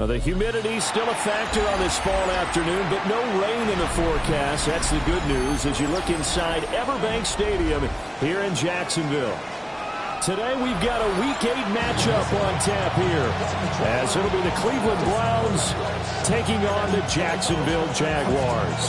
Well, the humidity still a factor on this fall afternoon, but no rain in the forecast. That's the good news as you look inside Everbank Stadium here in Jacksonville. Today we've got a Week 8 matchup on tap here, as it'll be the Cleveland Browns taking on the Jacksonville Jaguars.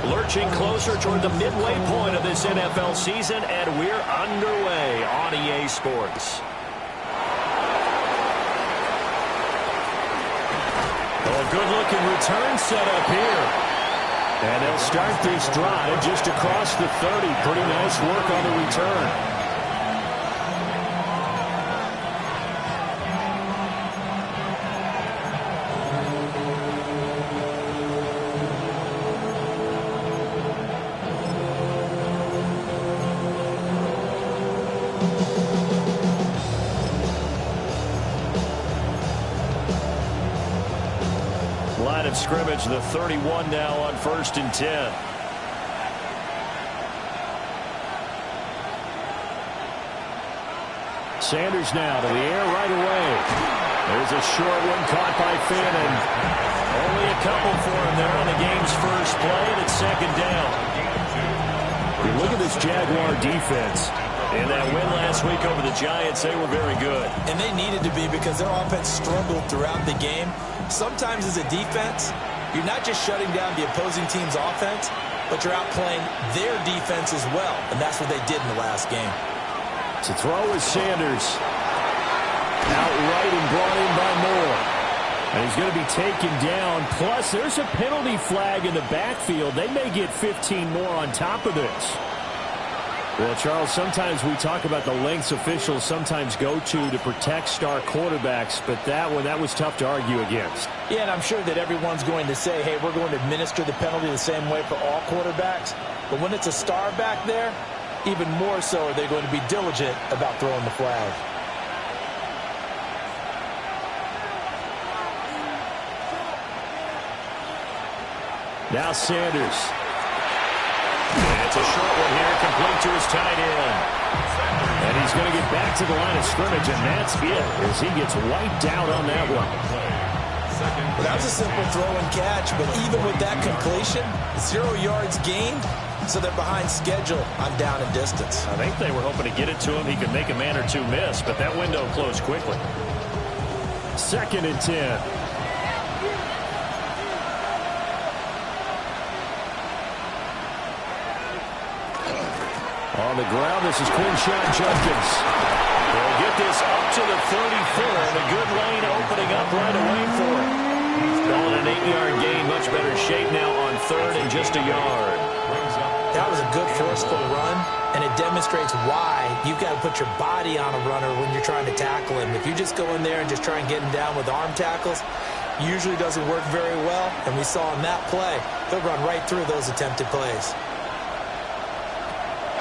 Lurching closer toward the midway point of this NFL season, and we're underway on EA Sports. Oh, good-looking return set up here. And they'll start this drive just across the 30. Pretty nice work on the return. Line of scrimmage, the 31 now on 1st and 10. Sanders now to the air right away. There's a short one caught by Finn, and only a couple for him there on the game's first play, and it's 2nd down. You look at this Jaguar defense. In that win last week over the Giants, they were very good. And they needed to be because their offense struggled throughout the game. Sometimes as a defense, you're not just shutting down the opposing team's offense, but you're outplaying their defense as well. And that's what they did in the last game. To throw is Sanders. Outright and brought in by Moore. And he's going to be taken down. Plus, there's a penalty flag in the backfield. They may get 15 more on top of this. Well, Charles, sometimes we talk about the lengths officials sometimes go to protect star quarterbacks, but that was tough to argue against. Yeah, and I'm sure that everyone's going to say, hey, we're going to administer the penalty the same way for all quarterbacks. But when it's a star back there, even more so are they going to be diligent about throwing the flag. Now Sanders. And it's a short one here, complete to his tight end. And he's going to get back to the line of scrimmage, and that's it, as he gets wiped out on that one. Well, that was a simple throw and catch, but even with that completion, 0 yards gained, so they're behind schedule on down and distance. I think they were hoping to get it to him. He could make a man or two miss, but that window closed quickly. 2nd and 10. On the ground, this is Quinshawn Judkins. They'll get this up to the 34, and a good lane opening up right away for him. He's calling an 8-yard gain, much better shape now on 3rd and just a yard. That was a good forceful run, and it demonstrates why you've got to put your body on a runner when you're trying to tackle him. If you just go in there and just try and get him down with arm tackles, usually doesn't work very well, and we saw in that play, he'll run right through those attempted plays.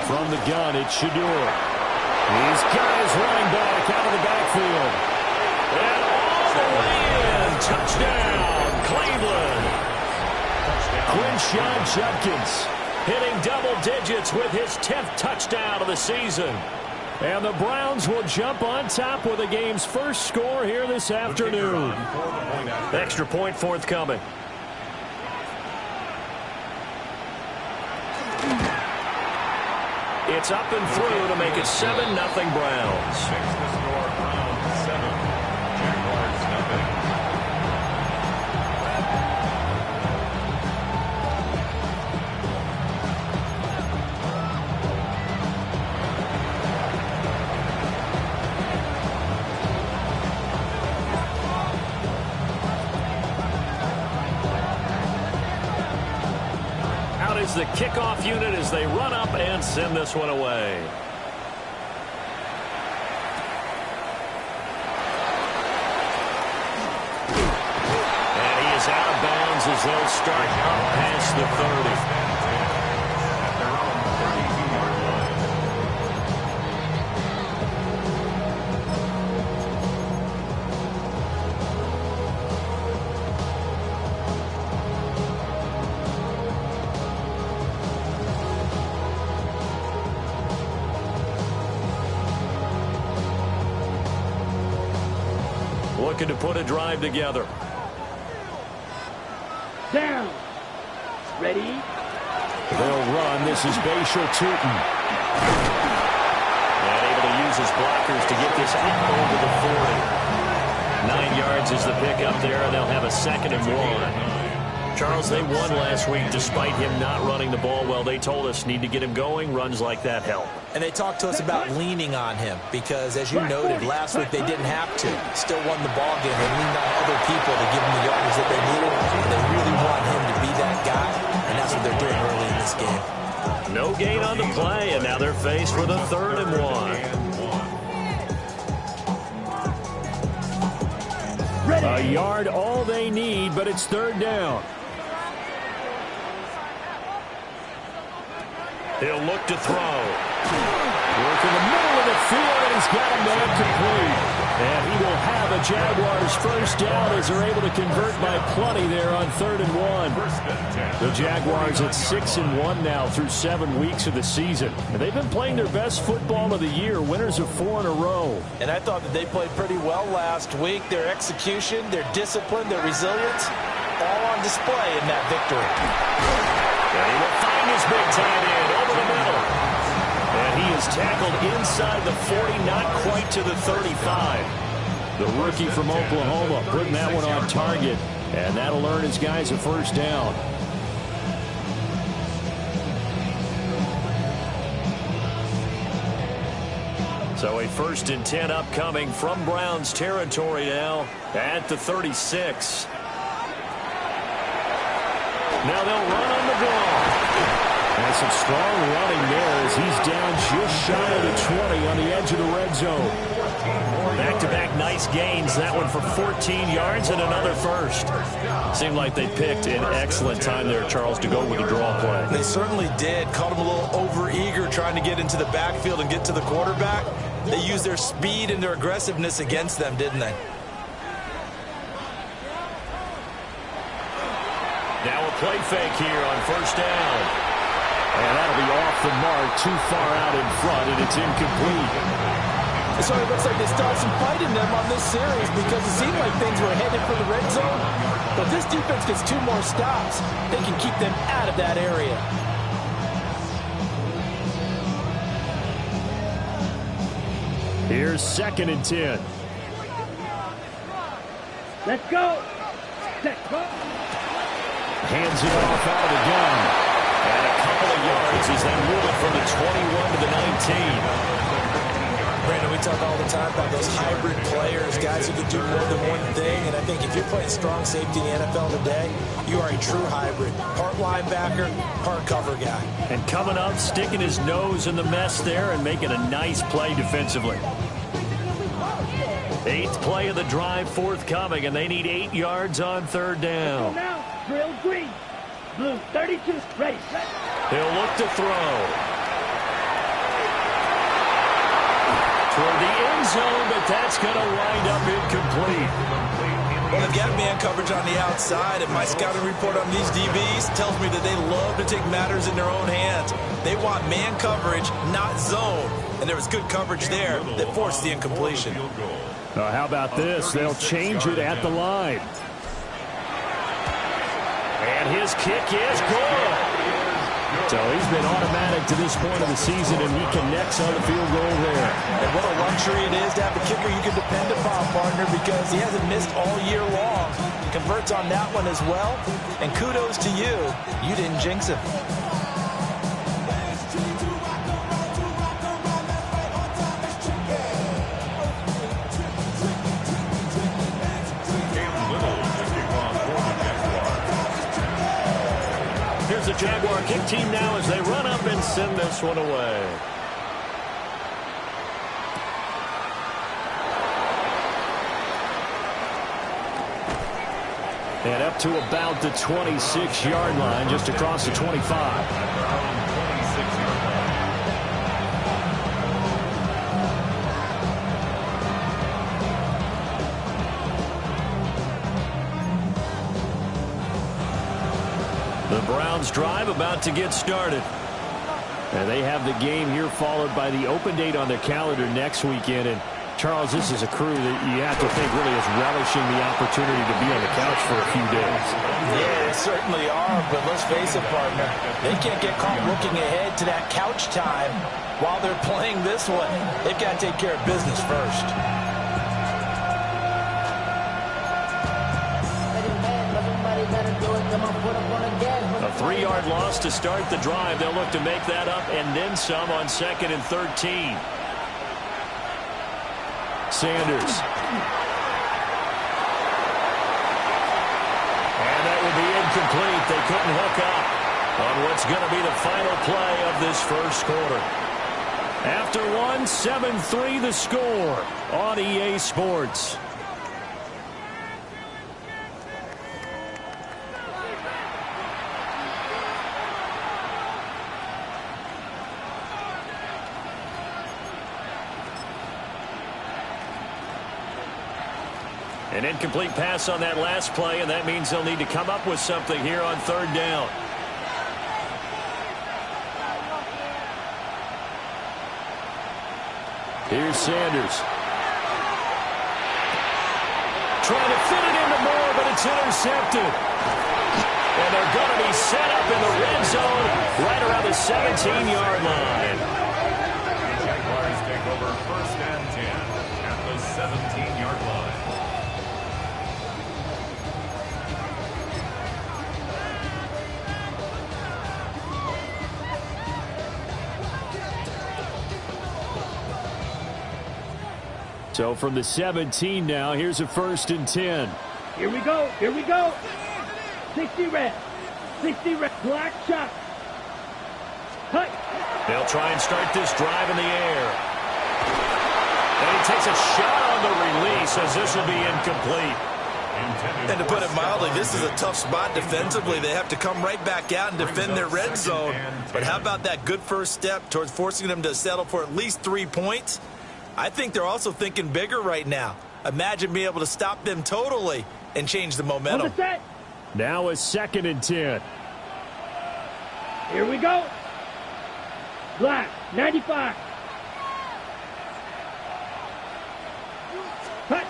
From the gun, it's Shador. He's got his running back out of the backfield. And all the way in. Touchdown, Cleveland. Quinshawn Judkins hitting double digits with his 10th touchdown of the season. And the Browns will jump on top with the game's first score here this afternoon. Extra point forthcoming. It's up and through to make it 7-0 Browns. The kickoff unit as they run up and send this one away. And he is out of bounds as they'll start up past the 30. looking to put a drive together. Down. Ready? They'll run. This is Bashal Tootin. And able to use his blockers to get this out over the 40. 9 yards is the pickup there, and they'll have a 2nd and 1. Charles, they won last week despite him not running the ball well. They told us need to get him going. Runs like that help. And they talked to us about leaning on him because, as you noted, last week they didn't have to. Still won the ball game. They leaned on other people to give them the yardage that they needed. And they really want him to be that guy, and that's what they're doing early in this game. No gain on the play, and now they're faced with a 3rd and 1. A yard all they need, but it's 3rd down. He'll look to throw. Work in the middle of the field, and he's got a man complete. And he will have a Jaguars 1st down as they're able to convert by plenty there on 3rd and 1. The Jaguars at 6-1 now through 7 weeks of the season. And they've been playing their best football of the year, winners of 4 in a row. And I thought that they played pretty well last week. Their execution, their discipline, their resilience, all on display in that victory. And he will find his big tight end over the middle. And he is tackled inside the 40, not quite to the 35. The rookie from Oklahoma putting that one on target. And that'll earn his guys a 1st down. So a 1st and 10 upcoming from Browns territory now at the 36. Now they'll run on the ball. And some strong running there as he's down just shy of the 20 on the edge of the red zone. Back-to-back nice gains. That one for 14 yards and another 1st. Seemed like they picked an excellent time there, Charles, to go with the draw play. They certainly did. Caught him a little over-eager trying to get into the backfield and get to the quarterback. They used their speed and their aggressiveness against them, didn't they? Now a play fake here on 1st down. And that'll be off the mark, too far out in front, and it's incomplete. So it looks like they started some fight in them on this series because it seemed like things were headed for the red zone. But this defense gets 2 more stops. They can keep them out of that area. Here's 2nd and 10. Let's go. Let's go. Hands it off out of the gun. And a couple of yards as they move it from the 21 to the 19. Brandon, we talk all the time about those hybrid players, guys who can do more than one thing. And I think if you're playing strong safety in the NFL today, you are a true hybrid. Part linebacker, part cover guy. And coming up, sticking his nose in the mess there and making a nice play defensively. 8th play of the drive forthcoming, and they need 8 yards on 3rd down. Now, drill green. Blue 32, ready. He'll look to throw. Toward the end zone, but that's going to wind up incomplete. Well, they've got man coverage on the outside, and my scouting report on these DBs tells me that they love to take matters in their own hands. They want man coverage, not zone. And there was good coverage there that forced the incompletion. How about this? They'll change it at the line. And his kick is good. So he's been automatic to this point of the season, and he connects on the field goal there. And what a luxury it is to have a kicker you can depend upon, partner, because he hasn't missed all year long. Converts on that one as well. And kudos to you. You didn't jinx him. Here's the Jaguar kick team now as they run up and send this one away. And up to about the 26-yard line, just across the 25. The Browns drive about to get started. And they have the game here followed by the open date on their calendar next weekend. And Charles, this is a crew that you have to think really is relishing the opportunity to be on the couch for a few days. Yeah, they certainly are, but let's face it, partner. They can't get caught looking ahead to that couch time while they're playing this one. They've got to take care of business first. A 3-yard loss to start the drive. They'll look to make that up and then some on 2nd and 13. Sanders. And that will be incomplete. They couldn't hook up on what's going to be the final play of this first quarter. After 7-3 the score on EA Sports. An incomplete pass on that last play, and that means they'll need to come up with something here on 3rd down. Here's Sanders. Trying to fit it into Moore, but it's intercepted. And they're going to be set up in the red zone right around the 17-yard line. Jaguars take over 1st and 10 at the 17-yard line. So from the 17 now, here's a 1st and 10. Here we go. Here we go. 60 red. 60 red. Black shot. Cut. They'll try and start this drive in the air. And he takes a shot on the release as this will be incomplete. And to put it mildly, this is a tough spot defensively. They have to come right back out and defend their red zone. But how about that good first step towards forcing them to settle for at least 3 points? I think they're also thinking bigger right now. Imagine being able to stop them totally and change the momentum. Now a 2nd and 10. Here we go. Black, 95. Cut.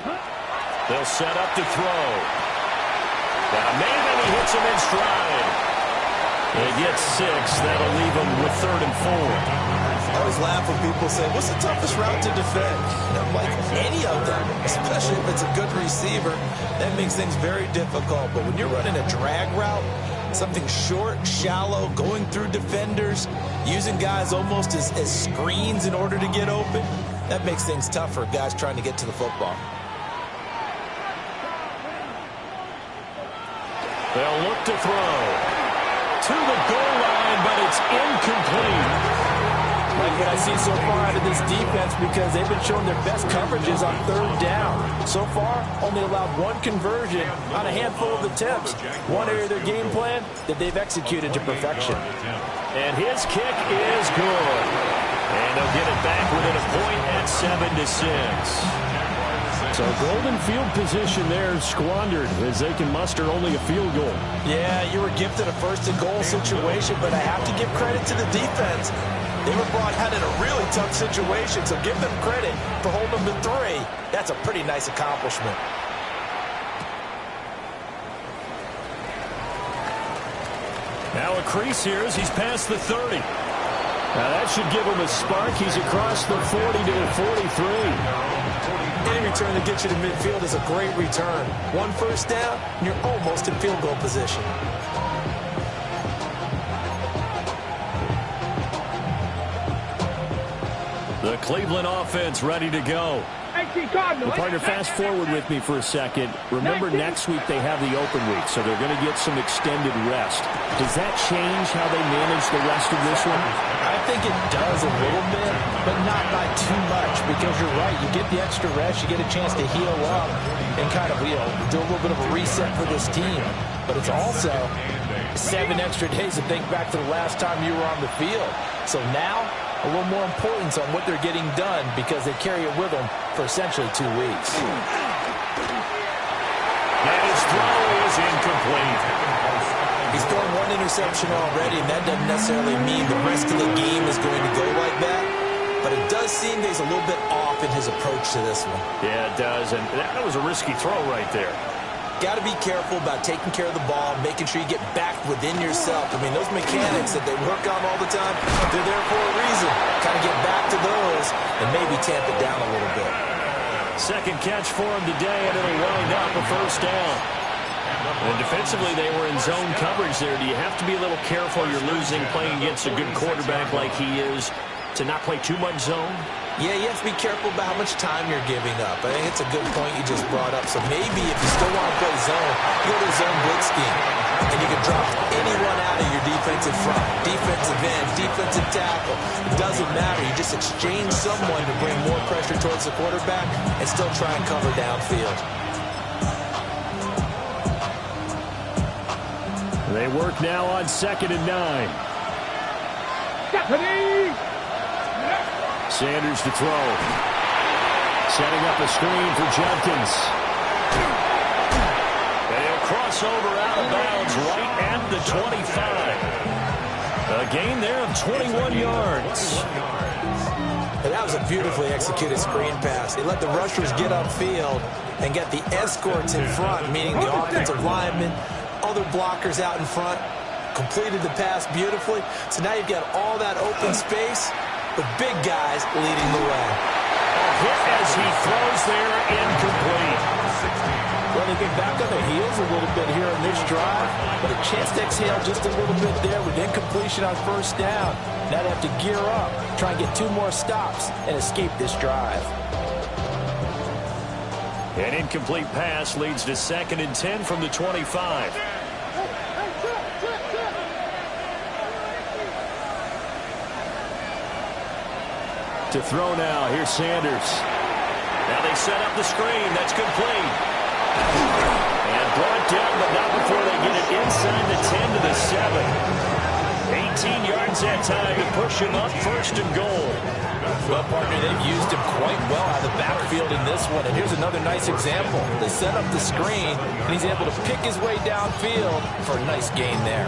They'll set up to throw. Now maybe he hits him in stride. They get 6. That'll leave them with 3rd and 4. I always laugh when people say, what's the toughest route to defend? And I'm like, any of them, especially if it's a good receiver. That makes things very difficult. But when you're running a drag route, something short, shallow, going through defenders, using guys almost as screens in order to get open, that makes things tough for guys trying to get to the football. They'll look to throw to the goal line, but it's incomplete. Like what I see so far out of this defense, because they've been showing their best coverages on 3rd down. So far, only allowed 1 conversion on a handful of attempts. One area of their game plan that they've executed to perfection. And his kick is good. And they'll get it back within a point at 7-6. So golden field position there squandered as they can muster only a field goal. Yeah, you were gifted a 1st and goal situation, but I have to give credit to the defense. They were brought out in a really tough situation, so give them credit for holding them to 3. That's a pretty nice accomplishment. Now a crease here as he's past the 30. Now that should give him a spark. He's across the 40 to the 43. Any return that gets you to midfield is a great return. 1 first down, and you're almost in field goal position. The Cleveland offense ready to go. Well, partner, fast forward with me for a second. Remember, next week they have the open week, so they're going to get some extended rest. Does that change how they manage the rest of this one? I think it does a little bit, but not by too much, because you're right. You get the extra rest, you get a chance to heal up and kind of, do a little bit of a reset for this team. But it's also 7 extra days to think back to the last time you were on the field. So now, a little more importance on what they're getting done because they carry it with them for essentially 2 weeks. And his throw is incomplete. He's thrown 1 interception already, and that doesn't necessarily mean the rest of the game is going to go like that. but it does seem that he's a little bit off in his approach to this one. Yeah, it does, and that was a risky throw right there. Got to be careful about taking care of the ball, making sure you get back within yourself. I mean, those mechanics that they work on all the time, they're there for a reason. Kind of get back to those and maybe tamp it down a little bit. Second catch for him today, and it'll wind up a first down. And defensively, they were in zone coverage there. Do you have to be a little careful you're losing playing against a good quarterback like he is to not play too much zone? Yeah, you have to be careful about how much time you're giving up. I think it's a good point you just brought up. So maybe if you still want to play zone, you go to a zone blitz scheme. And you can drop anyone out of your defensive front, defensive end, defensive tackle. It doesn't matter. You just exchange someone to bring more pressure towards the quarterback and still try and cover downfield. They work now on 2nd and 9. Sanders to throw. Setting up a screen for Jenkins. They'll cross over out of bounds right at the 25. A gain there of 21 yards. And that was a beautifully executed screen pass. They let the rushers get upfield and get the escorts in front, meaning the offensive linemen, other blockers out in front, completed the pass beautifully. So now you've got all that open space with big guys leading the way. Hit as he throws there, incomplete. Well, they've been back on their heels a little bit here in this drive, but a chance to exhale just a little bit there with incompletion on first down. Now they have to gear up, try and get 2 more stops, and escape this drive. An incomplete pass leads to 2nd and 10 from the 25. To throw now, here's Sanders. Now they set up the screen. That's complete. And brought down, but not before they get it inside the 10 to the 7. 18 yards that time to push him up 1st and goal. Well, partner, they've used him quite well out of the backfield in this one. And here's another nice example. They set up the screen, and he's able to pick his way downfield for a nice gain there.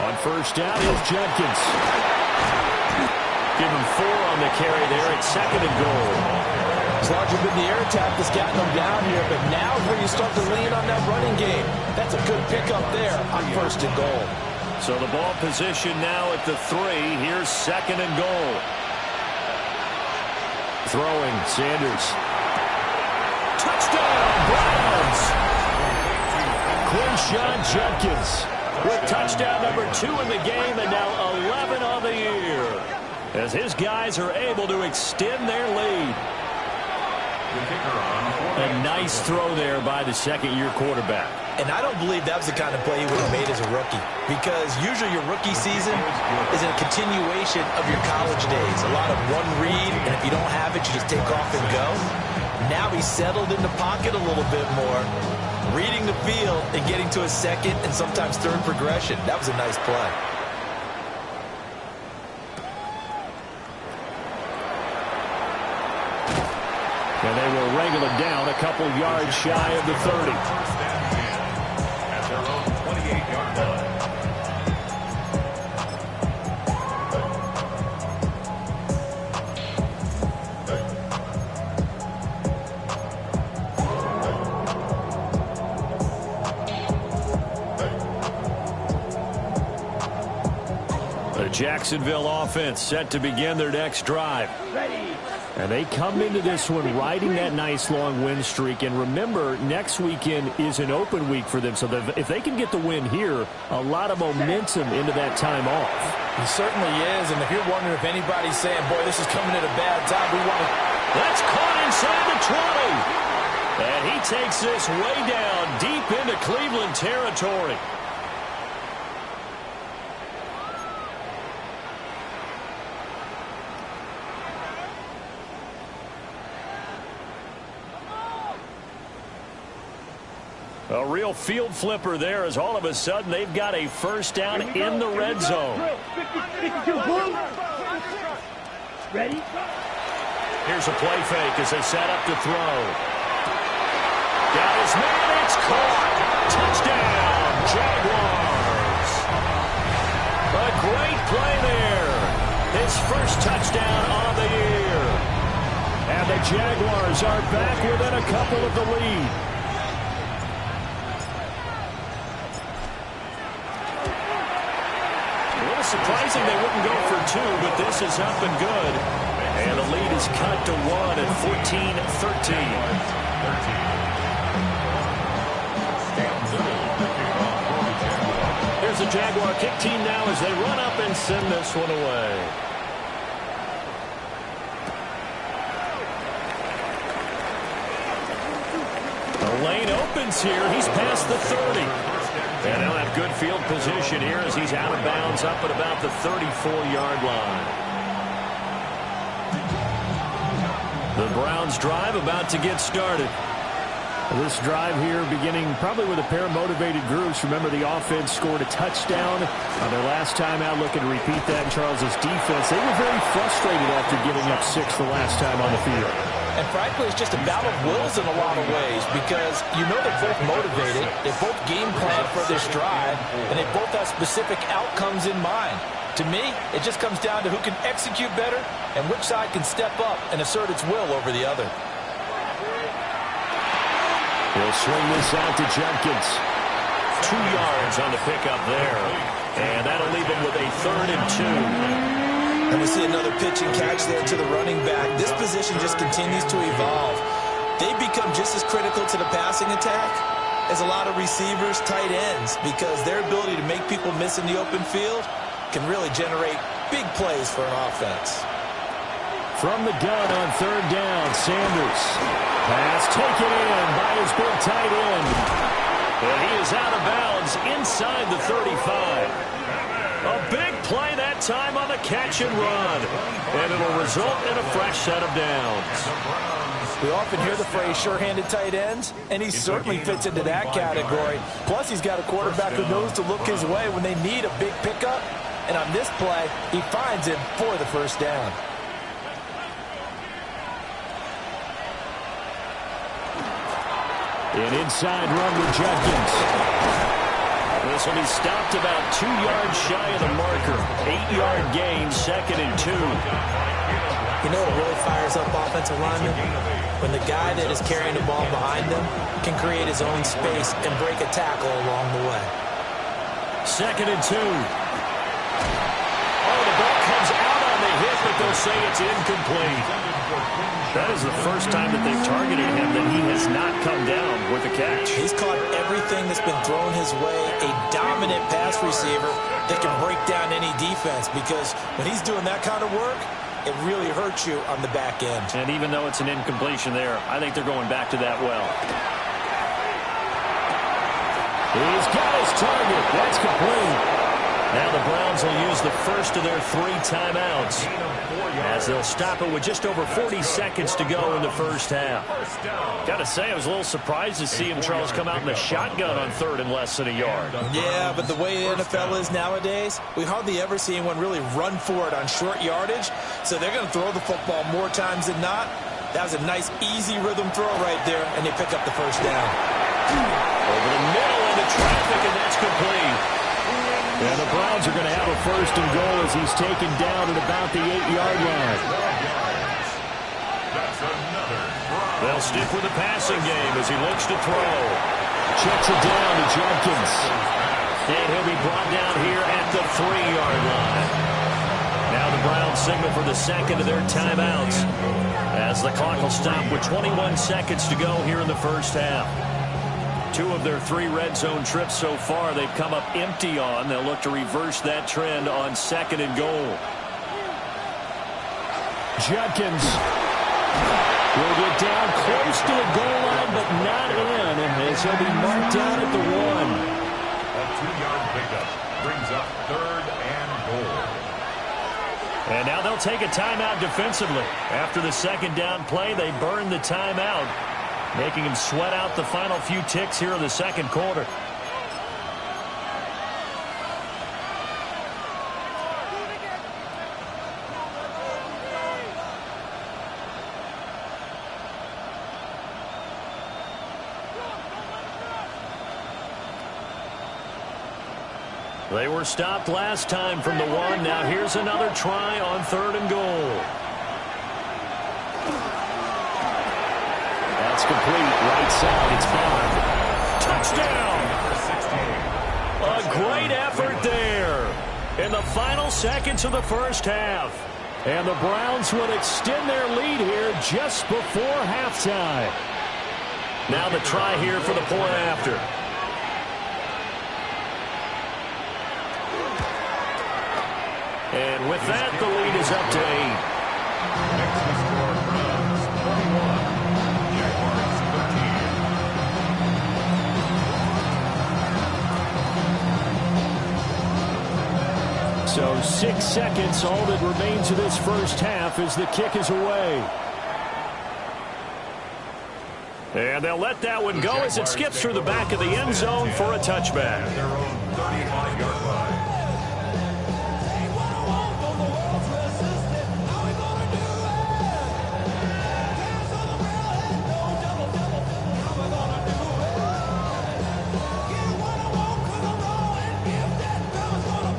On first down, here's Jenkins. Give him 4 on the carry there at 2nd and goal. It's largely been the air attack that's gotten them down here, but now is where you start to lean on that running game. That's a good pickup there on 1st and goal. So the ball position now at the 3. Here's 2nd and goal. Throwing, Sanders. Touchdown, Browns! Quinshon Jenkins with touchdown number 2 in the game, and now 11 on the year, as his guys are able to extend their lead. A nice throw there by the 2nd-year quarterback. And I don't believe that was the kind of play he would have made as a rookie, because usually your rookie season is a continuation of your college days. A lot of one read, and if you don't have it, you just take off and go. Now he's settled in the pocket a little bit more, reading the field and getting to a 2nd and sometimes 3rd progression. That was a nice play. And they will wrangle him down a couple yards shy of the 30. At their own 28-yard line. The Jacksonville offense set to begin their next drive. Ready. And they come into this one riding that nice long win streak. And remember, next weekend is an open week for them. So if they can get the win here, a lot of momentum into that time off. He certainly is. And if you're wondering if anybody's saying, boy, this is coming at a bad time, we want to... That's caught inside the 20. And he takes this way down deep into Cleveland territory. A real field flipper there, as all of a sudden they've got a first down in the red zone. 52, blue. Ready? Here's a play fake as they set up to throw. Got his man. It's caught. Touchdown, Jaguars. A great play there. His first touchdown on the year. And the Jaguars are back within a couple of the lead. A little surprising they wouldn't go for two, but this is up and good. And the lead is cut to 1 at 14-13. Here's the Jaguar kick team now as they run up and send this one away. The lane opens here. He's past the 30. And they'll have good field position here as he's out of bounds up at about the 34-yard line. The Browns drive about to get started. This drive here beginning probably with a pair of motivated groups. Remember, the offense scored a touchdown on their last time out, looking to repeat that in Charles's defense. They were very frustrated after giving up 6 the last time on the field. And frankly, it's just a battle of wills in a lot of ways because you know they're both motivated, they both game plan for this drive, and they both have specific outcomes in mind. To me, it just comes down to who can execute better and which side can step up and assert its will over the other. He'll swing this out to Jenkins. 2 yards on the pickup there. And that'll leave him with a 3rd and 2. And we see another pitch and catch there to the running back. This position just continues to evolve. They become just as critical to the passing attack as a lot of receivers, tight ends, because their ability to make people miss in the open field can really generate big plays for an offense. From the gun on 3rd down, Sanders. Pass taken in by his big tight end. And he is out of bounds inside the 35. A big play that time on the catch and run. And it'll result in a fresh set of downs. We often hear the phrase sure-handed tight ends, and he certainly fits into that category. Plus, he's got a quarterback who knows to look his way when they need a big pickup. And on this play, he finds him for the first down. An inside run with Jenkins. This will be stopped about 2 yards shy of the marker. 8-yard gain, 2nd and 2. You know what really fires up offensive linemen? When the guy that is carrying the ball behind them can create his own space and break a tackle along the way. 2nd and 2. Oh, the ball comes out on the hit, but they'll say it's incomplete. That is the first time that they've targeted him that he has not come down with a catch. He's caught everything that's been thrown his way, a dominant pass receiver that can break down any defense, because when he's doing that kind of work, it really hurts you on the back end. And even though it's an incompletion there, I think they're going back to that well. He's got his target. That's complete. Now the Browns will use the first of their 3 timeouts as they'll stop it with just over 40 seconds to go in the first half. Got to say, I was a little surprised to see him, Charles, come out in the shotgun on 3rd and less than a yard. Yeah, but the way the NFL is nowadays, we hardly ever see anyone really run for it on short yardage, so they're going to throw the football more times than not. That was a nice, easy rhythm throw right there, and they pick up the first down. Over the middle into traffic, and that's complete. And the Browns are going to have a 1st and goal as he's taken down at about the 8-yard line. They'll stick with the passing game as he looks to throw. Checks it down to Jenkins. And he'll be brought down here at the 3-yard line. Now the Browns signal for the 2nd of their timeouts as the clock will stop with 21 seconds to go here in the first half. 2 of their 3 red zone trips so far they've come up empty on. They'll look to reverse that trend on 2nd and goal. Jenkins will get down close to the goal line, but not in, as he'll be marked down at the 1. A 2-yard pickup brings up 3rd and goal. And now they'll take a timeout defensively. After the 2nd down play, they burn the timeout, making him sweat out the final few ticks here in the 2nd quarter. They were stopped last time from the 1. Now here's another try on 3rd and goal. That's complete. Right side. It's Bond. Touchdown! A great effort there in the final seconds of the first half. And the Browns will extend their lead here just before halftime. Now the try here for the point after. And with that, the lead is up to 8. Next to score, Browns 21, Jaguars 13. So 6 seconds, all that remains of this first half as the kick is away. And they'll let that one go as it skips through the back of the end zone for a touchback. Their own 35-yard line.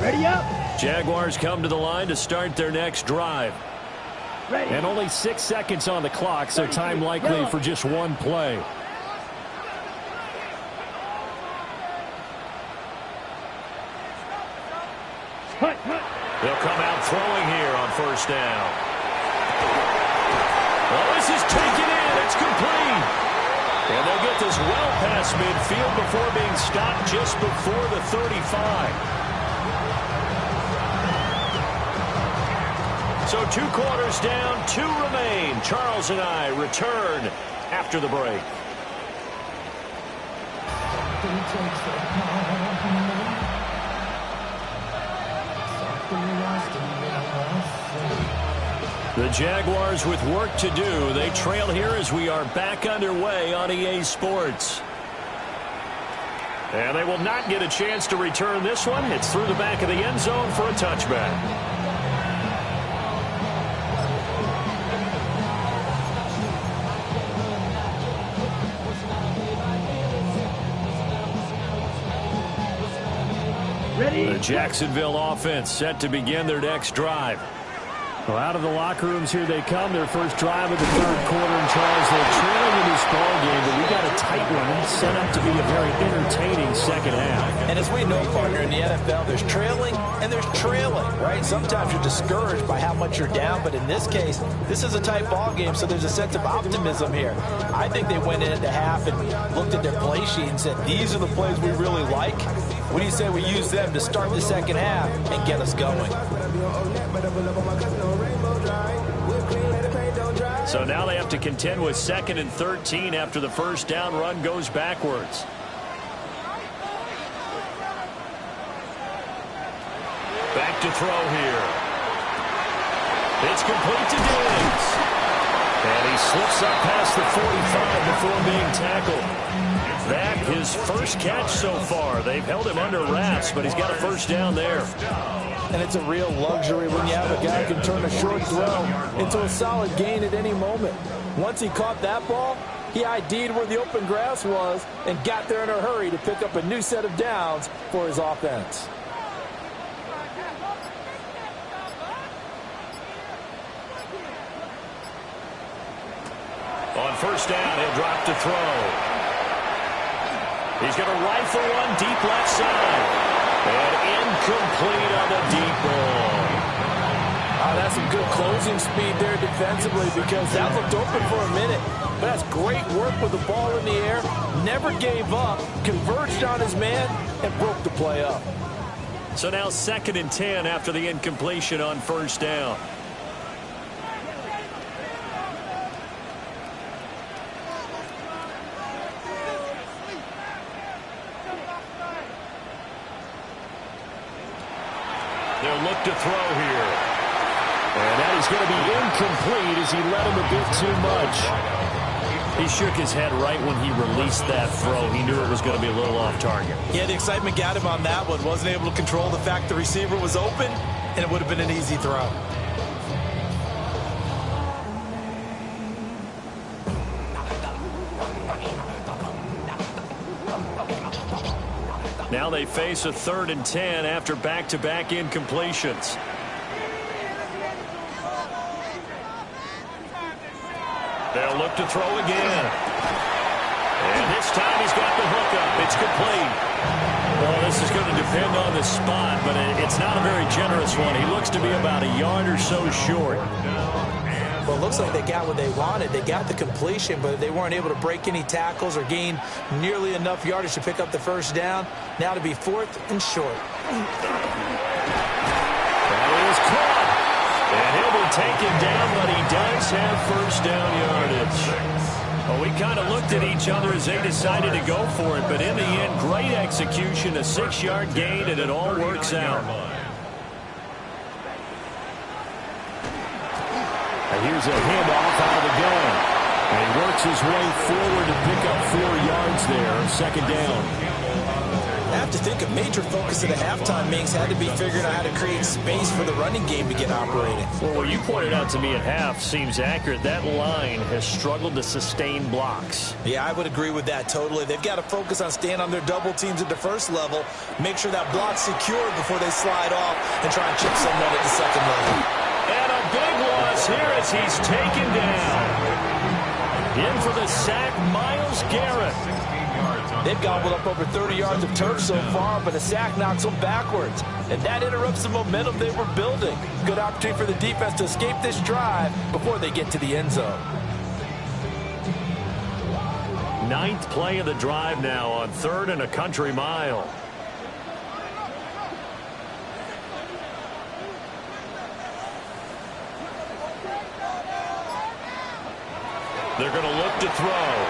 Ready up. Jaguars come to the line to start their next drive. Ready. And only 6 seconds on the clock, so time likely for just one play. They'll come out throwing here on 1st down. Oh, this is taken in. It's complete. And they'll get this well past midfield before being stopped just before the 35. So 2 quarters down, 2 remain. Charles and I return after the break. The Jaguars with work to do. They trail here as we are back underway on EA Sports. And they will not get a chance to return this one. It's through the back of the end zone for a touchback. The Jacksonville offense set to begin their next drive. Well, out of the locker rooms here they come. Their first drive of the 3rd quarter. And Charles, they're trailing in this ball game, but we got a tight one set up to be a very entertaining second half. And as we know, partner, in the NFL, there's trailing and there's trailing, right? Sometimes you're discouraged by how much you're down, but in this case, this is a tight ball game, so there's a sense of optimism here. I think they went into half and looked at their play sheet and said, these are the plays we really like. What do you say we use them to start the second half and get us going? So now they have to contend with 2nd and 13 after the first down run goes backwards. Back to throw here. It's complete to Diggs. And he slips up past the 45 before being tackled. That his first catch so far. They've held him under wraps, but he's got a first down there. And it's a real luxury when you have a guy who can turn a short throw into a solid gain at any moment. Once he caught that ball, he ID'd where the open grass was and got there in a hurry to pick up a new set of downs for his offense. On first down, he'll drop to throw. He's going to rifle one deep left side. And incomplete on the deep ball. That's some good closing speed there defensively because that looked open for a minute. But that's great work with the ball in the air. Never gave up, converged on his man, and broke the play up. So now 2nd and 10 after the incompletion on first down. They'll look to throw here. And that is going to be incomplete as he led him a bit too much. He shook his head right when he released that throw. He knew it was going to be a little off target. Yeah, the excitement got him on that one. Wasn't able to control the fact the receiver was open, and it would have been an easy throw. Now Now they face a 3rd and 10 after back-to-back incompletions. They'll look to throw again. And this time he's got the hook up. It's complete. Well, this is going to depend on the spot, but it's not a very generous one. He looks to be about a yard or so short. Well, it looks like they got what they wanted. They got the completion, but they weren't able to break any tackles or gain nearly enough yardage to pick up the first down. Now to be 4th and short. That is caught. And he'll be taken down, but he does have first down yardage. Well, we kind of looked at each other as they decided to go for it, but in the end, great execution, a 6-yard gain, and it all works out. And here's a handoff out of the gun. And he works his way forward to pick up 4 yards there, 2nd down. I have to think a major focus of the halftime meetings had to be figuring out how to create space for the running game to get operating. Well, what you pointed out to me at half seems accurate. That line has struggled to sustain blocks. Yeah, I would agree with that totally. They've got to focus on staying on their double teams at the first level, make sure that block's secured before they slide off and try and chip someone at the second level. And a big loss here as he's taken down. In for the sack, Myles Garrett. They've gobbled up over 30 yards of turf so far, but a sack knocks them backwards. And that interrupts the momentum they were building. Good opportunity for the defense to escape this drive before they get to the end zone. 9th play of the drive now on 3rd and a country mile. They're going to look to throw.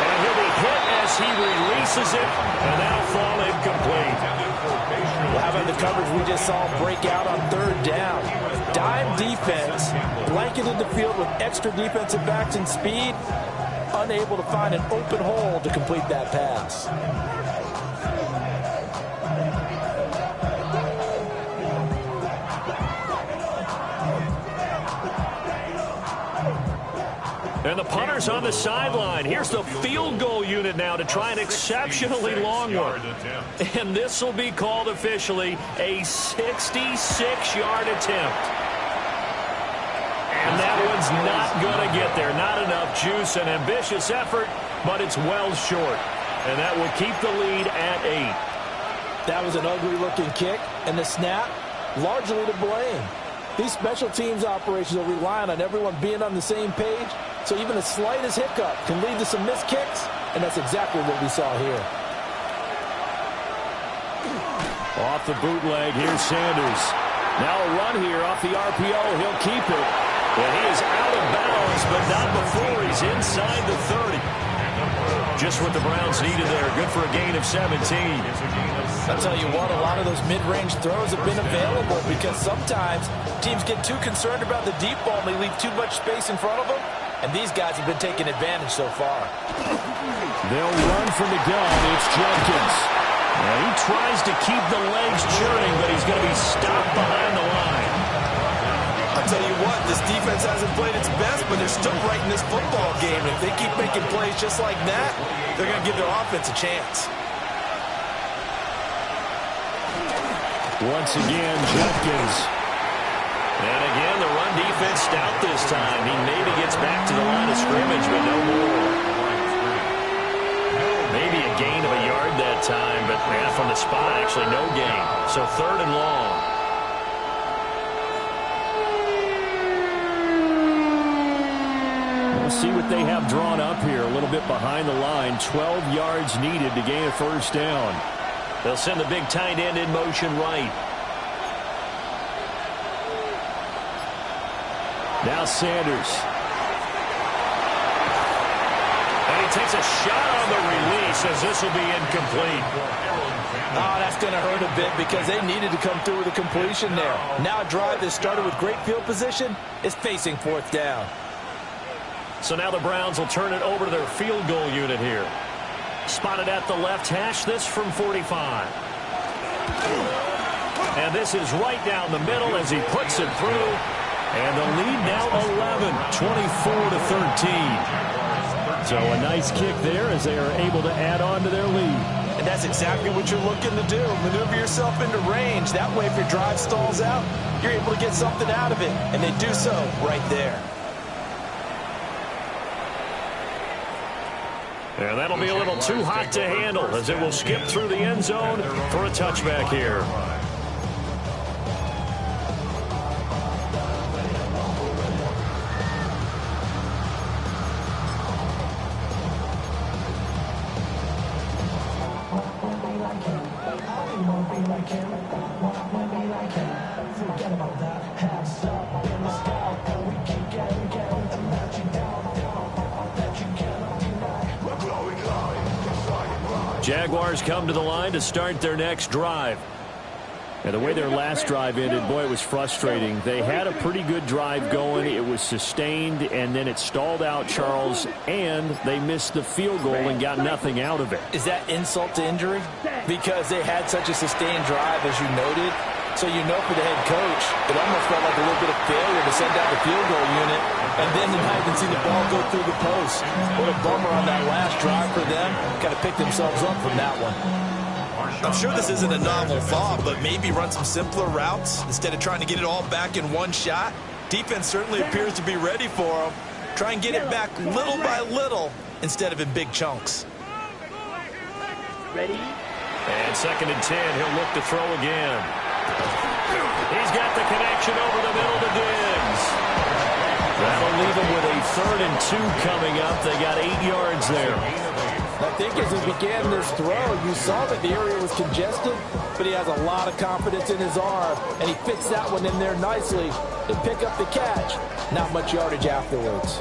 And he'll be hit as he releases it, and that'll fall incomplete. Well, how about the coverage we just saw him break out on 3rd down? Dime defense, blanketed the field with extra defensive backs and speed, unable to find an open hole to complete that pass. And the punter's on the sideline. Here's the field goal unit now to try an exceptionally long one. And this will be called officially a 66-yard attempt. And that one's not going to get there. Not enough juice, an ambitious effort, but it's well short. And that will keep the lead at 8. That was an ugly-looking kick, and the snap largely to blame. These special teams operations are relying on everyone being on the same page, so even the slightest hiccup can lead to some missed kicks, and that's exactly what we saw here. Off the bootleg, here's Sanders. Now a run here off the RPO. He'll keep it. And he is out of bounds, but not before he's inside the 30. Just what the Browns needed there. Good for a gain of 17. I'll tell you what, a lot of those mid-range throws have been available because sometimes teams get too concerned about the deep ball and they leave too much space in front of them. And these guys have been taking advantage so far. They'll run from the gun. It's Jenkins. Now he tries to keep the legs churning, but he's going to be stopped behind the line. I'll tell you what, this defense hasn't played its best, but they're still right in this football game. And if they keep making plays just like that, they're going to give their offense a chance. Once again, Jenkins. And again, the run defense stout this time. He maybe gets back to the line of scrimmage, but no more. Maybe a gain of a yard that time, but from the spot, actually no gain. So 3rd and long. We'll see what they have drawn up here. A little bit behind the line. 12 yards needed to gain a first down. They'll send the big tight end in motion right. Now Sanders. And he takes a shot on the release as this will be incomplete. Oh, that's going to hurt a bit because they needed to come through with a completion there. Now a drive that started with great field position is facing 4th down. So now the Browns will turn it over to their field goal unit here. Spotted at the left hash, this from 45. And this is right down the middle as he puts it through. And the lead now 11, 24-13. So a nice kick there as they are able to add on to their lead. And that's exactly what you're looking to do. Maneuver yourself into range. That way, if your drive stalls out, you're able to get something out of it. And they do so right there. And that'll be a little too hot to handle as it will skip through the end zone for a touchback here. Jaguars come to the line to start their next drive. And the way their last drive ended, boy, it was frustrating. They had a pretty good drive going. It was sustained, and then it stalled out, Charles, and they missed the field goal and got nothing out of it. Is that insult to injury? Because they had such a sustained drive, as you noted. So you know for the head coach, it almost felt like a little bit of failure to send out the field goal unit and then to not even see the ball go through the post. What a bummer on that last drive for them. Kind of picked themselves up from that one. I'm sure this isn't a novel thought, but maybe run some simpler routes instead of trying to get it all back in one shot. Defense certainly appears to be ready for them. Try and get it back little by little instead of in big chunks. Ready? And 2nd and 10, he'll look to throw again. He's got the connection over the middle to Diggs. That'll leave him with a 3rd and 2 coming up. They got 8 yards there. I think as he began this throw, you saw that the area was congested, but he has a lot of confidence in his arm, and he fits that one in there nicely to pick up the catch. Not much yardage afterwards.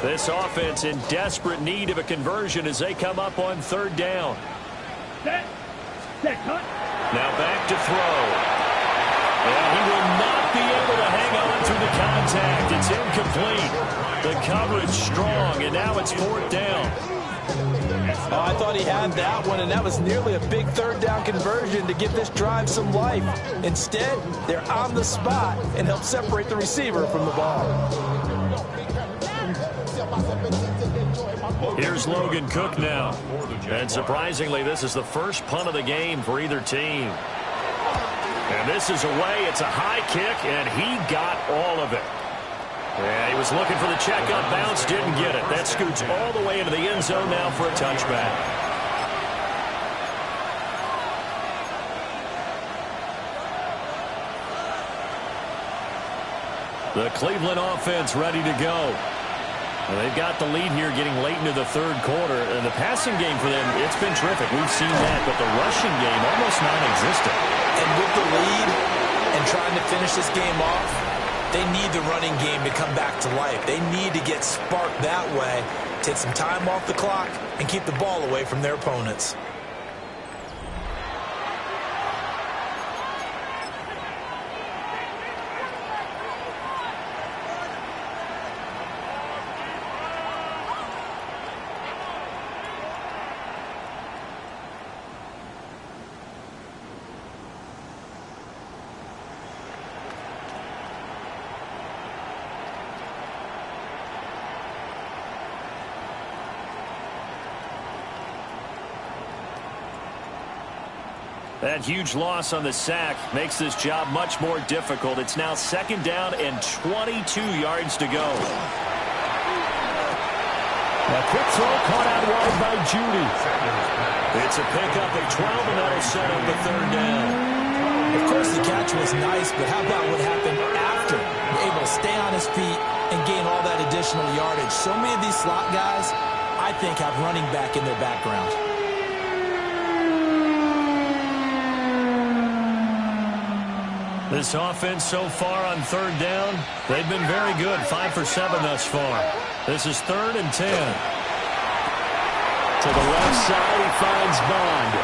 This offense in desperate need of a conversion as they come up on 3rd down. Set, cut. Now back to throw. And he will not be able to hang on through the contact. It's incomplete. The coverage strong, and now it's 4th down. Oh, I thought he had that one, and that was nearly a big 3rd down conversion to give this drive some life. Instead, they're on the spot and help separate the receiver from the ball. Here's Logan Cook now. And surprisingly, this is the first punt of the game for either team. And this is away. It's a high kick, and he got all of it. And he was looking for the check-up bounce, didn't get it. That scoots all the way into the end zone now for a touchback. The Cleveland offense ready to go. Well, they've got the lead here getting late into the 3rd quarter. And the passing game for them, it's been terrific. We've seen that, but the rushing game almost non-existent. And with the lead and trying to finish this game off, they need the running game to come back to life. They need to get sparked that way, take some time off the clock, and keep the ball away from their opponents. That huge loss on the sack makes this job much more difficult. It's now 2nd down and 22 yards to go. A quick throw caught out wide by Judy. It's a pickup of 12, and that'll set up the 3rd down. Of course, the catch was nice, but how about what happened after? Able to stay on his feet and gain all that additional yardage. So many of these slot guys, I think, have running back in their background. This offense so far on 3rd down, they've been very good. 5 for 7 thus far. This is 3rd and 10. To the left side, he finds Bond.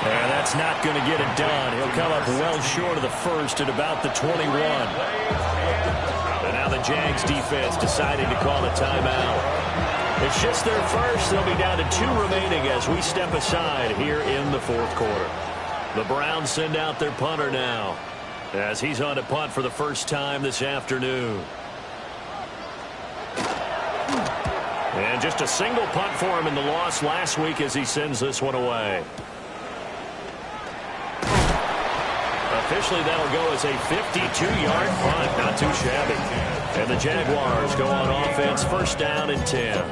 And that's not going to get it done. He'll come up well short of the 1st at about the 21. And now the Jags defense deciding to call a timeout. It's just their first. They'll be down to 2 remaining as we step aside here in the 4th quarter. The Browns send out their punter now, as he's on to punt for the first time this afternoon. And just a single punt for him in the loss last week as he sends this one away. Officially, that'll go as a 52-yard punt. Not too shabby. And the Jaguars go on offense, first down and 10.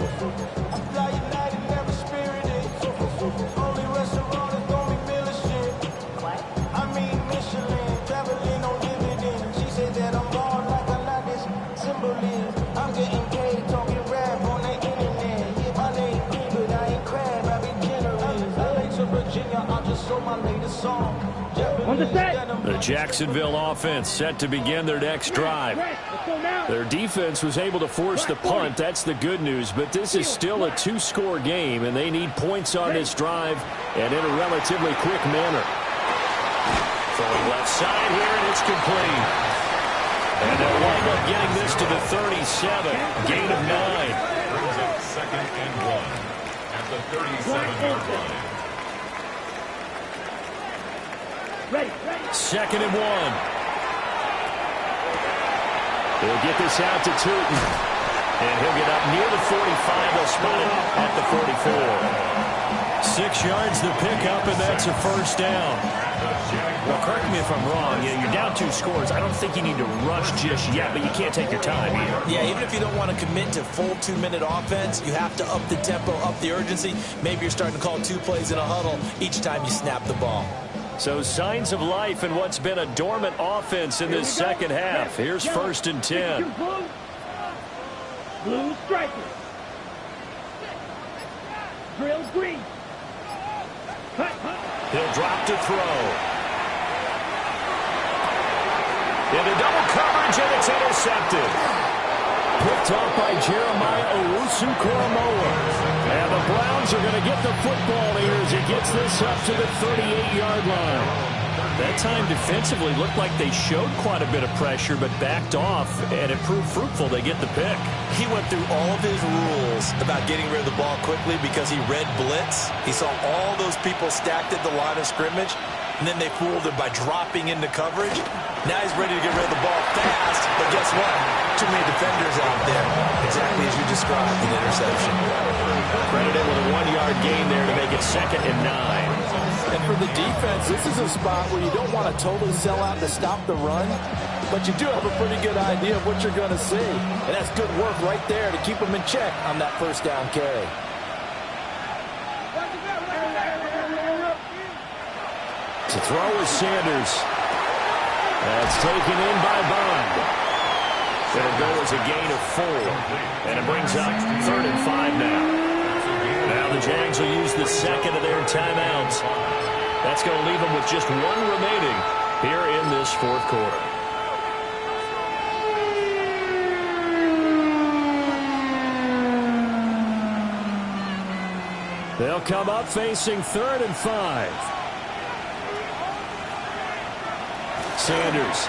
The Jacksonville offense set to begin their next drive. Their defense was able to force the punt. That's the good news. But this is still a two-score game, and they need points on this drive and in a relatively quick manner. Throwing left side here, and it's complete. And they'll wind up getting this to the 37. Gain of 9. Brings up 2nd and 1 at the 37-yard line. 2nd and 1. They'll get this out to Tootin. And he'll get up near the 45. They'll spot it at the 44. 6 yards the pickup, and that's a first down. Well, correct me if I'm wrong. You're down 2 scores. I don't think you need to rush just yet, but you can't take your time either. Yeah, even if you don't want to commit to full 2-minute offense, you have to up the tempo, up the urgency. Maybe you're starting to call 2 plays in a huddle each time you snap the ball. So signs of life in what's been a dormant offense in this second half. Here's 1st and 10. Blue striker. Drill green. He'll drop to throw. Into double coverage, and it's intercepted. Picked off by Jeremiah Owusu-Koramoah. And the Browns are going to get the football here as he gets this up to the 38-yard line. That time defensively looked like they showed quite a bit of pressure but backed off, and it proved fruitful. They get the pick. He went through all of his rules about getting rid of the ball quickly because he read blitz. He saw all those people stacked at the line of scrimmage, and then they fooled him by dropping into coverage. Now he's ready to get rid of the ball fast, but guess what? Too many defenders out there. Exactly as you described, an interception. Credited with a 1-yard gain there to make it 2nd and 9. And for the defense, this is a spot where you don't want to totally sell out to stop the run, but you do have a pretty good idea of what you're going to see. And that's good work right there to keep them in check on that first down carry. To throw is Sanders. That's taken in by Bond. It'll go as a gain of 4. And it brings up 3rd and 5 now. Now the Jags will use the second of their timeouts. That's going to leave them with just 1 remaining here in this 4th quarter. They'll come up facing 3rd and 5. Sanders.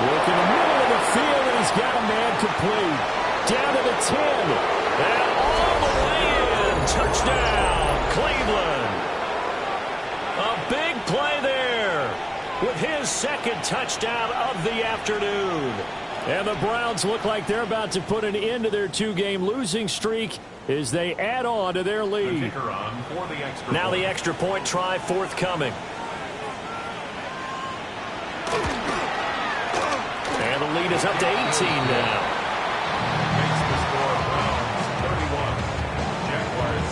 Look in the middle of the field, and he's got a man complete. Down to the 10. And all the way in. Touchdown, Cleveland. A big play there with his 2nd touchdown of the afternoon. And the Browns look like they're about to put an end to their 2-game losing streak as they add on to their lead. Now the extra point try forthcoming. And the lead is up to 18 now. Makes the score Browns 31, Jaguars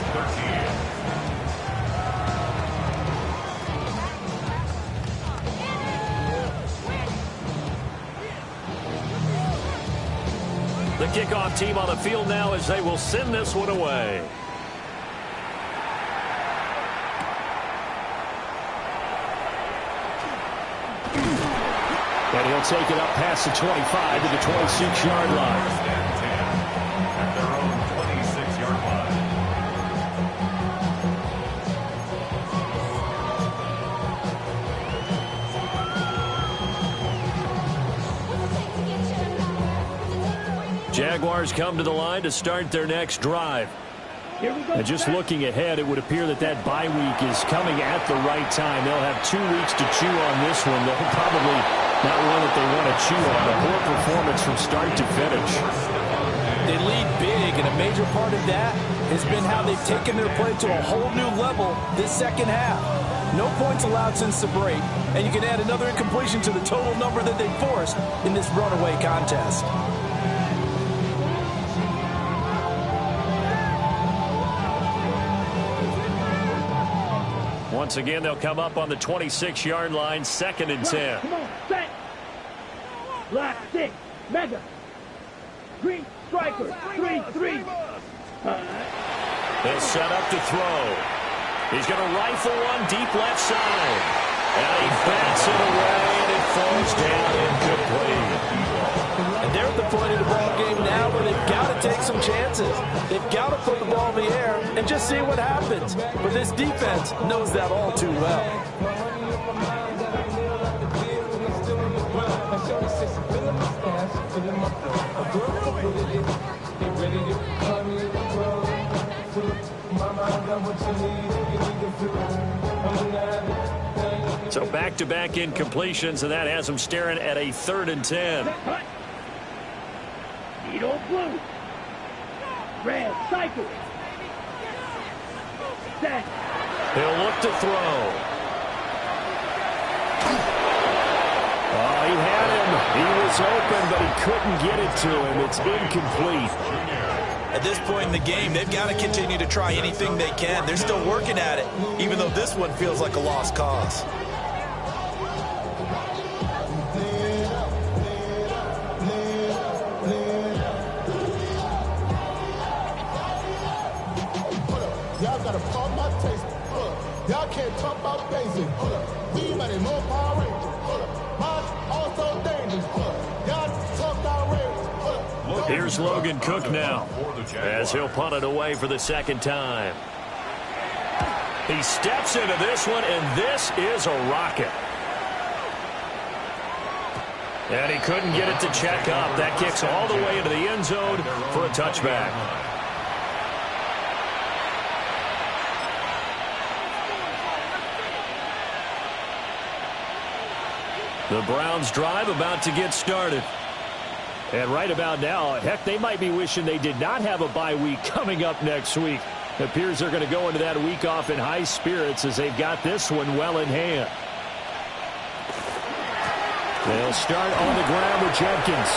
13. The kickoff team on the field now as they will send this one away. And he'll take it up past the 25 to the 26-yard line. First and 10 at their own 26-yard line. Jaguars come to the line to start their next drive. Here we go. And just looking ahead, it would appear that that bye week is coming at the right time. They'll have 2 weeks to chew on this one. They'll probably not one that they want to chew on. A poor performance from start to finish. They lead big, and a major part of that has been how they've taken their play to a whole new level this second half. No points allowed since the break, and you can add another incompletion to the total number that they forced in this runaway contest. Once again, they'll come up on the 26-yard line, 2nd and 10. Come on, set. Black 6, mega. Green striker, 3-3. They'll set up to throw. He's going to rifle one deep left side. And he bats it away, and it falls down incomplete. And they're at the point of the ball game now where they've got to take some chances. They've got to put the ball in the air and just see what happens. But this defense knows that all too well. So back-to-back incompletions, and that has them staring at a 3rd and 10. Needle blue. Red cycle. Set. He'll look to throw. Oh, he had him. He was open, but he couldn't get it to him. It's incomplete. At this point in the game, they've got to continue to try anything they can. They're still working at it, even though this one feels like a lost cause. Y'all gotta pump my taste. Y'all can't talk about basic. We mighty more Power Rangers. Mine also dangerous. Y'all talk outrageous. Here's Logan Cook now, as he'll punt it away for the 2nd time. He steps into this one, and this is a rocket. And he couldn't get it to check up. That kicks all the way into the end zone for a touchback. The Browns drive about to get started. And right about now, heck, they might be wishing they did not have a bye week coming up next week. It appears they're going to go into that week off in high spirits as they've got this one well in hand. They'll start on the ground with Jenkins.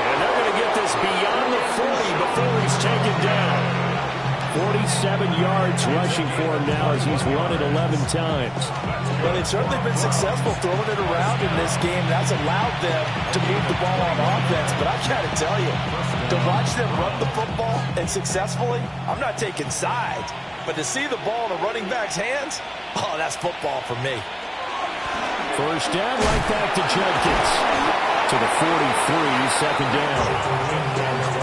And they're going to get this beyond the 40 before he's taken down. 47 yards rushing for him now as he's run it 11 times. Well, they've certainly been successful throwing it around in this game. That's allowed them to move the ball on offense. But I've got to tell you, to watch them run the football and successfully, I'm not taking sides. But to see the ball in a running back's hands, oh, that's football for me. First down, right back to Jenkins. To the 43, 2nd down.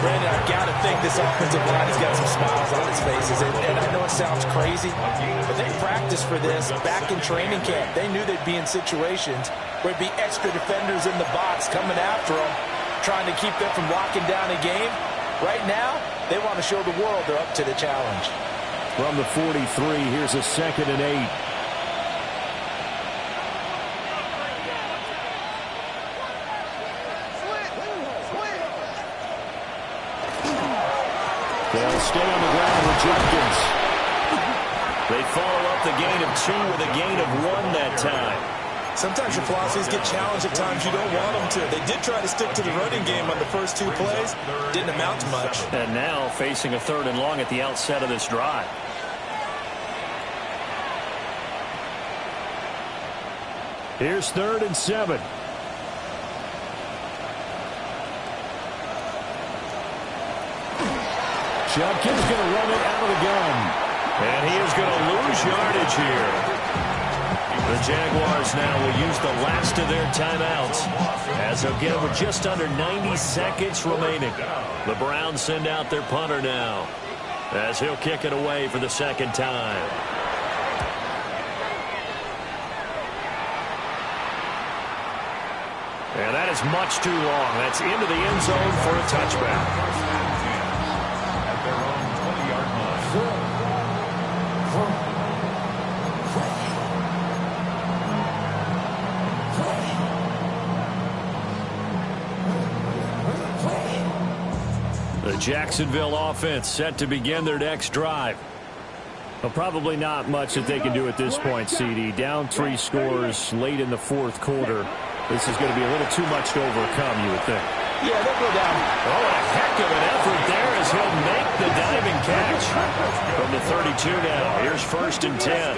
Brandon, I've got to think this offensive line has got some smiles on its faces. And I know it sounds crazy, but they practiced for this back in training camp. They knew they'd be in situations where there'd be extra defenders in the box coming after them, trying to keep them from locking down a game. Right now, they want to show the world they're up to the challenge. From the 43, here's a 2nd and 8. They'll stay on the ground with Jenkins. They follow up the gain of 2 with a gain of 1 that time. Sometimes your philosophies get challenged at times you don't want them to. They did try to stick to the running game on the first 2 plays. Didn't amount to much. And now facing a 3rd and long at the outset of this drive. Here's 3rd and 7. Jenkins going to run it out of the gun. And he is going to lose yardage here. The Jaguars now will use the last of their timeouts as they'll get it with just under 90 seconds remaining. The Browns send out their punter now as he'll kick it away for the 2nd time. And that is much too long. That's into the end zone for a touchback. Jacksonville offense set to begin their next drive. Well, probably not much that they can do at this point, CD. Down 3 scores late in the fourth quarter. This is going to be a little too much to overcome, you would think. Yeah, they'll go down. Oh, a heck of an effort there as he'll make the diving catch. From the 32 now. Here's 1st and 10.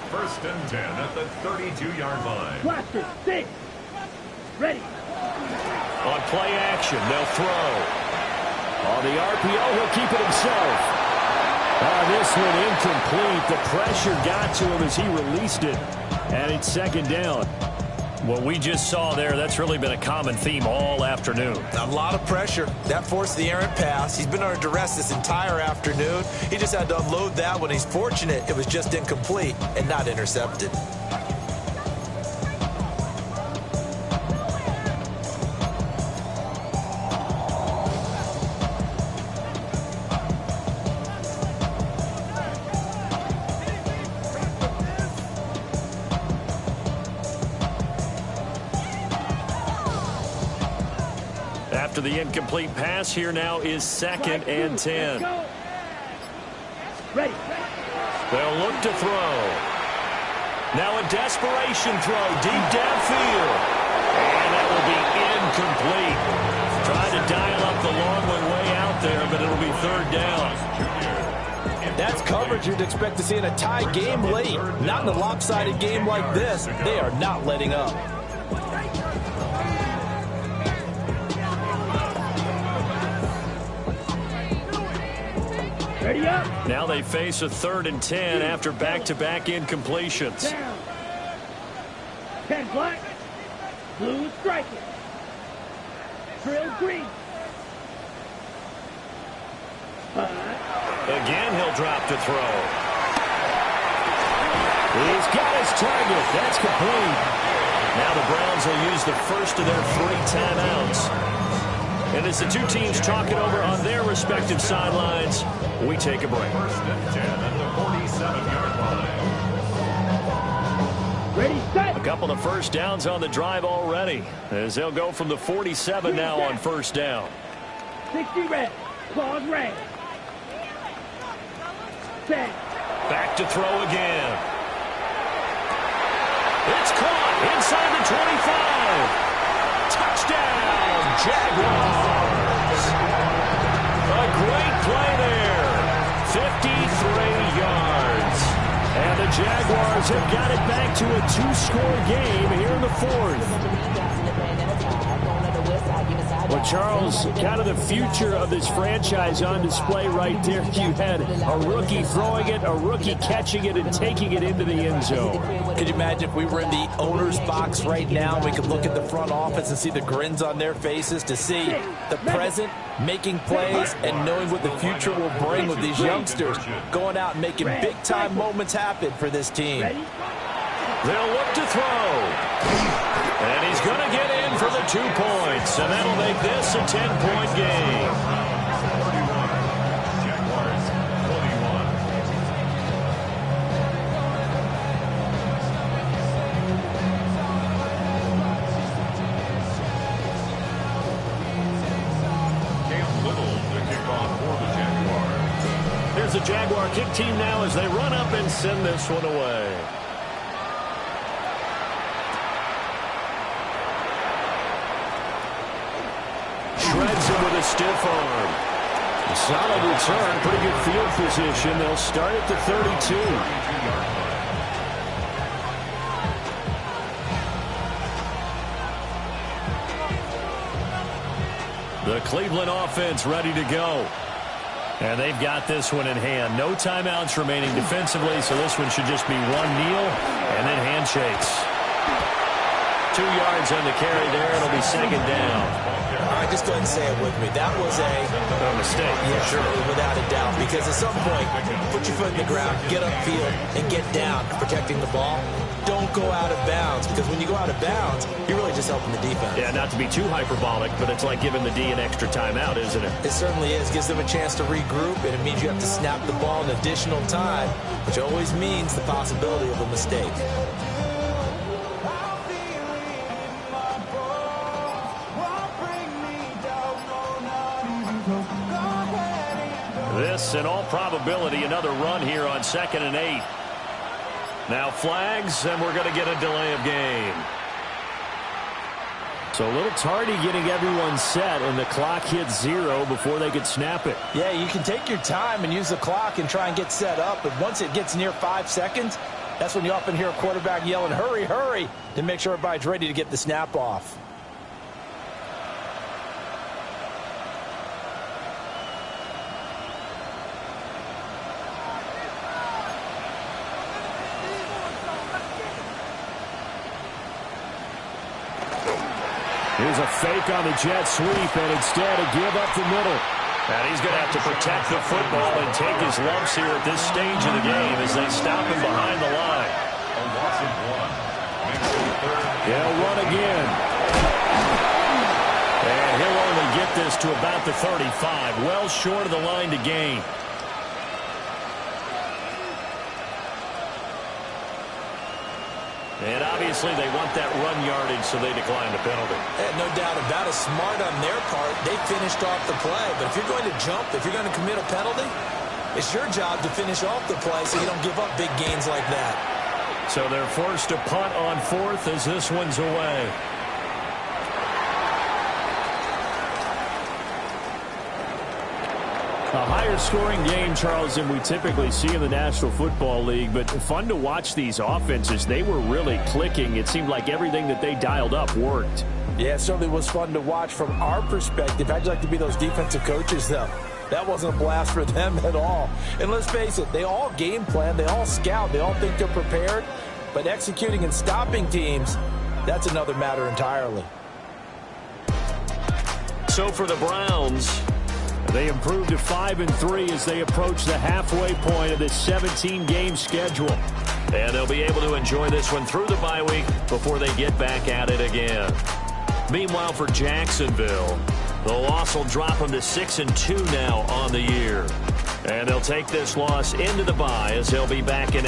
1st and 10 at the 32-yard line. Blaster, 6. Ready. On play action, they'll throw. On the RPO, he'll keep it himself. This one incomplete. The pressure got to him as he released it. And it's 2nd down. What we just saw there, that's really been a common theme all afternoon. A lot of pressure. That forced the errant pass. He's been under duress this entire afternoon. He just had to unload that one. He's fortunate it was just incomplete and not intercepted. After the incomplete pass, here now is 2nd and 10. Ready. They'll look to throw. Now a desperation throw deep downfield. And that will be incomplete. Trying to dial up the long way out there, but it'll be 3rd down. That's coverage you'd expect to see in a tie game late. Not in a lopsided game like this. They are not letting up. Ready up. Now they face a 3rd and 10 after back-to-back incompletions. Down. 10 black. Blue striker. Trill green. 5. Again, he'll drop to throw. He's got his target. That's complete. Now the Browns will use the first of their 3 timeouts. And as the two teams talk it over on their respective sidelines, we take a break. 1st and 10 at the 47-yard line. Ready, set. A couple of first downs on the drive already, as they'll go from the 47 now on 1st down. 60 red. Claws red. Set. Back to throw again. It's caught inside the 25. Touchdown, Jaguars. A great play there. 53 yards. And the Jaguars have got it back to a 2-score game here in the 4th. Well, Charles, kind of the future of this franchise on display right there. You had a rookie throwing it, a rookie catching it, and taking it into the end zone. Could you imagine if we were in the owner's box right now, we could look at the front office and see the grins on their faces to see the present making plays and knowing what the future will bring with these youngsters going out and making big-time moments happen for this team. They'll look to throw. And he's going to get in for the 2 points, and that'll make this a 10-point game. 31. Jaguars 21. Cam Little to kick off for the Jaguars. Here's the Jaguar kick team now as they run up and send this one away. Shreds him with a stiff arm. A solid return, pretty good field position. They'll start at the 32. The Cleveland offense ready to go. And they've got this one in hand. No timeouts remaining defensively, so this one should just be one kneel and then handshakes. 2 yards on the carry there. It'll be 2nd down. All right, just go ahead and say it with me. That was a mistake, yes, sure. Without a doubt. Because at some point, put your foot in the ground, get upfield, and get down protecting the ball. Don't go out of bounds, because when you go out of bounds, you're really just helping the defense. Yeah, not to be too hyperbolic, but it's like giving the D an extra timeout, isn't it? It certainly is. Gives them a chance to regroup, and it means you have to snap the ball in additional time, which always means the possibility of a mistake. This, in all probability, another run here on 2nd and 8. Now flags, and we're going to get a delay of game. So a little tardy getting everyone set, and the clock hit 0 before they could snap it. Yeah, you can take your time and use the clock and try and get set up, but once it gets near 5 seconds, that's when you often hear a quarterback yelling, hurry, hurry, to make sure everybody's ready to get the snap off. Here's a fake on the jet sweep, and instead a give up the middle. And he's going to have to protect the football and take his lumps here at this stage of the game as they stop him behind the line. A loss of 1. He'll run again. And he'll only get this to about the 35, well short of the line to gain. And obviously they want that run yardage, so they decline the penalty. No doubt about it. Smart on their part. They finished off the play. But if you're going to jump, if you're going to commit a penalty, it's your job to finish off the play so you don't give up big gains like that. So they're forced to punt on 4th as this one's away. A higher scoring game, Charles, than we typically see in the National Football League, but fun to watch these offenses. They were really clicking. It seemed like everything that they dialed up worked. Yeah, it certainly was fun to watch from our perspective. How'd you like to be those defensive coaches, though? That wasn't a blast for them at all. And let's face it, they all game plan, they all scout, they all think they're prepared, but executing and stopping teams, that's another matter entirely. So for the Browns, they improved to 5-3 as they approach the halfway point of this 17-game schedule. And they'll be able to enjoy this one through the bye week before they get back at it again. Meanwhile, for Jacksonville, the loss will drop them to 6-2 now on the year. And they'll take this loss into the bye as they'll be back in